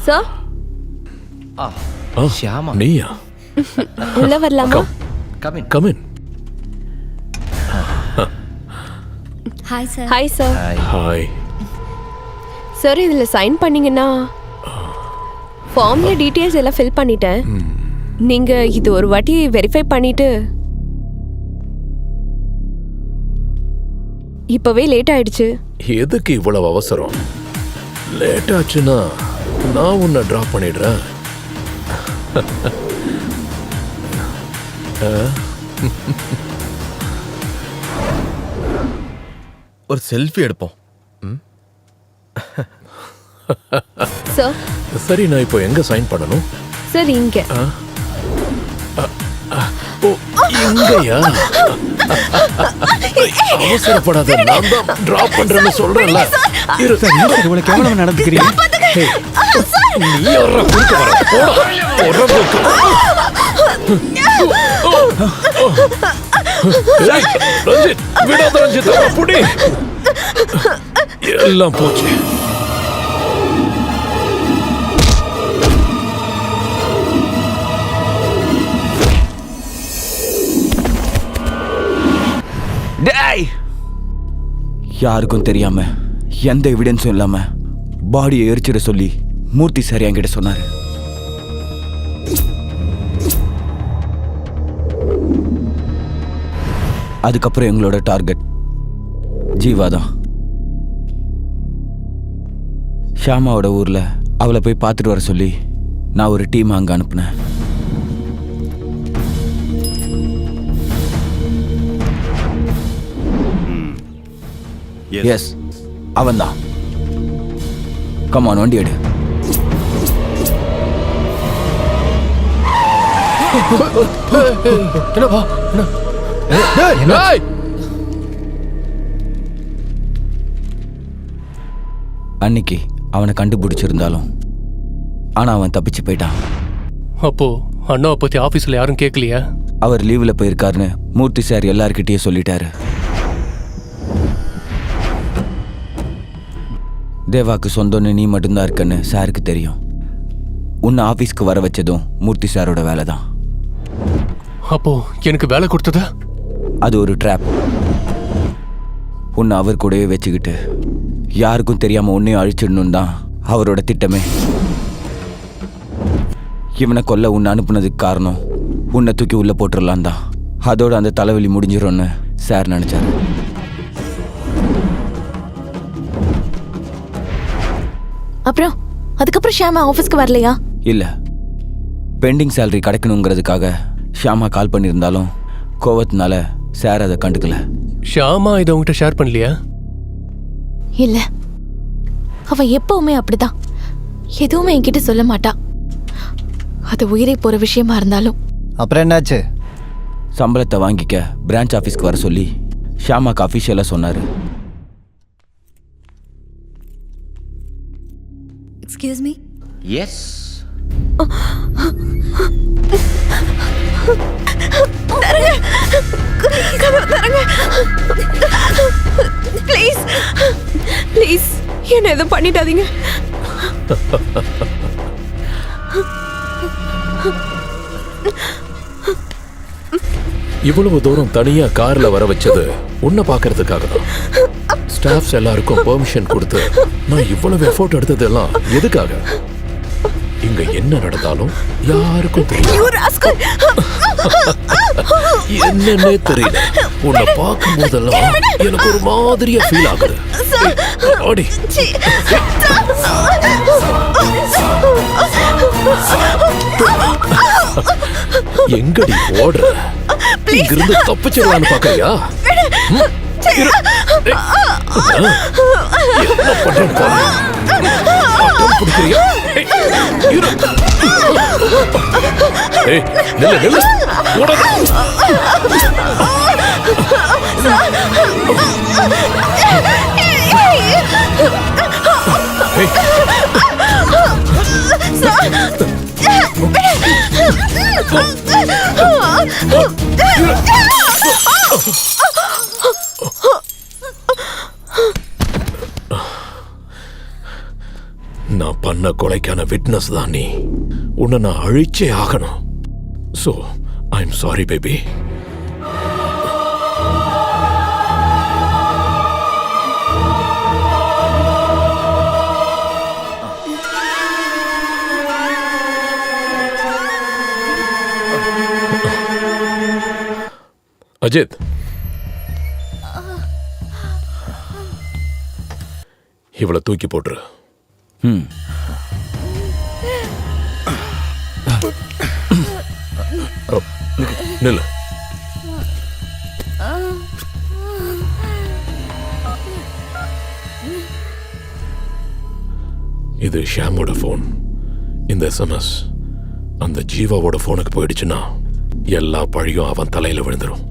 Sir Shyama நீயா? உள்ள வரலாமா? Come in come in. Hi sir. Hi sir. Hi. Sir இதுல சைன் பண்ணீங்கன்னா ஃபார்ம்ல டீடைல்ஸ் எல்லாம் ஃபில் பண்ணிட்டேன். நீங்க இது ஒரு வாட்டி வெரிஃபை பண்ணிட்டு இப்பவே லேட் ஆயிடுச்சு. எதுக்கு இவ்வளவு அவசரம்? லேட் ஆச்சுன்னா நான் உன்னை டிராப் பண்ணிடுறேன். ஒரு செல்ஃபி எடுப்போம். சார். சரி, நான் இப்போ எங்க சைன் பண்ணணும்? சார் இங்க. ஓ, இங்கயா? அவசரப்படாத, நான் தான் டிராப் பண்றேன்னு சொல்றேன்ல. இரு. இவ்வளவு கேவலமா நடந்துக்கிறீங்க. நீ யாரா குறுக்க வர? போடா. ரஞ்சித், விடாத ரஞ்சித், புடி. எல்லாம் போச்சு. யாருக்கும் தெரியாம எந்த எவிடன்ஸும் இல்லாம பாடியை எரிச்சிட சொல்லி மூர்த்தி சார் என்கிட்ட சொன்னாரு. அதுக்கப்புறம் எங்களோட டார்கெட் ஜீவா தான். ஷியாமாவோட ஊர்ல அவளை போய் பார்த்துட்டு வர சொல்லி நான் ஒரு டீம் அங்க அனுப்புனேன். எஸ், அவன்தான். கமான், வண்டி எடு. அன்னைக்கு அவனை கண்டுபிடிச்சிருந்தாலும் ஆனா அவன் தப்பிச்சு போயிட்டான். அப்போ அண்ணாவை பத்தி ஆபீஸ்ல யாரும் கேட்கலையா? அவர் லீவ்ல போயிருக்காருன்னு மூர்த்தி சார் எல்லார்கிட்டயும் சொல்லிட்டாரு. தேவாக்கு சொந்தம்னு நீ மட்டும்தான் இருக்கன்னு சாருக்கு தெரியும். உன்னை ஆபீஸ்க்கு வர வச்சதும் மூர்த்தி சாரோட வேலை தான். அப்போ எனக்கு வேலை கொடுத்ததா? அது ஒரு ட்ராப். உன்னை அவர் கூடவே வச்சுக்கிட்டு யாருக்கும் தெரியாம உன்னையும் அழிச்சிடணும் தான் அவரோட திட்டமே. இவனை கொல்ல உன்னை அனுப்புனதுக்கு காரணம் உன்னை தூக்கி உள்ள போட்டுடலாம் தான். அதோட அந்த தலைவலி முடிஞ்சிடும்னு சார் நினைச்சாரு. அப்புறம் அதுக்கப்புறம் ஷியாமா ஆஃபீஸ்க்கு வரலையா? இல்ல, பெண்டிங் சேலரி கிடைக்கணுங்கிறதுக்காக ஷியாமா கால் பண்ணியிருந்தாலும் கோவத்தினால சார் அதை கண்டுக்கல. ஷியாமா இதை உங்ககிட்ட ஷேர் பண்ணலையா? இல்ல, அவ எப்பவுமே அப்படிதான். எதுவுமே என்கிட்ட சொல்ல மாட்டா. அது உயிரை போற விஷயமா இருந்தாலும். அப்புறம் என்னாச்சு? சம்பளத்தை வாங்கிக்க பிரான்ச் ஆஃபீஸ்க்கு வர சொல்லி ஷியாமாக்கு அஃபிஷியலா சொன்னாரு. Excuse me? Yes. Please please என்ன எதுவும் பண்ணிடாதீங்க. இவ்வளவு தூரம் தனியா கார்ல வர வச்சது உன்னை பாக்குறதுக்காக தான். ஸ்டாஃப்ஸ் எல்லாருக்கும் பெர்மிஷன் கொடுத்து நான் இவ்வளவு எஃபோர்ட் எடுத்ததெல்லாம் எதுக்காக? இங்க என்ன நடந்தாலும் யாருக்கும் தெரியும். என்னன்னே தெரியல, உன்னை பார்க்கும் போதெல்லாம் எனக்கு ஒரு மாதிரியா ஃபீல் ஆகுது. ஆடி எங்கடி ஓடுற? இங்கிருந்து தப்பிச்சிடலான்னு பாக்கறியா? என்ன பண்றேன் பாரு. பிடிக்கிறியா? நில்லு நில்லு, ஓடாத. நான் பண்ண கொலைக்கான விட்னஸ் தான் நீ. உன்னை நான் அழிச்சே ஆகணும். So I am sorry baby. Ajith, இவளை தூக்கி போட்டுரு. ம் நில்லு. இது ஷாமோட ஃபோன். இந்த எஸ்எம்எஸ் அந்த ஜீவாவோட ஃபோனுக்கு போயிடுச்சுன்னா எல்லா பழியும் அவன் தலையில விழுந்துரும்.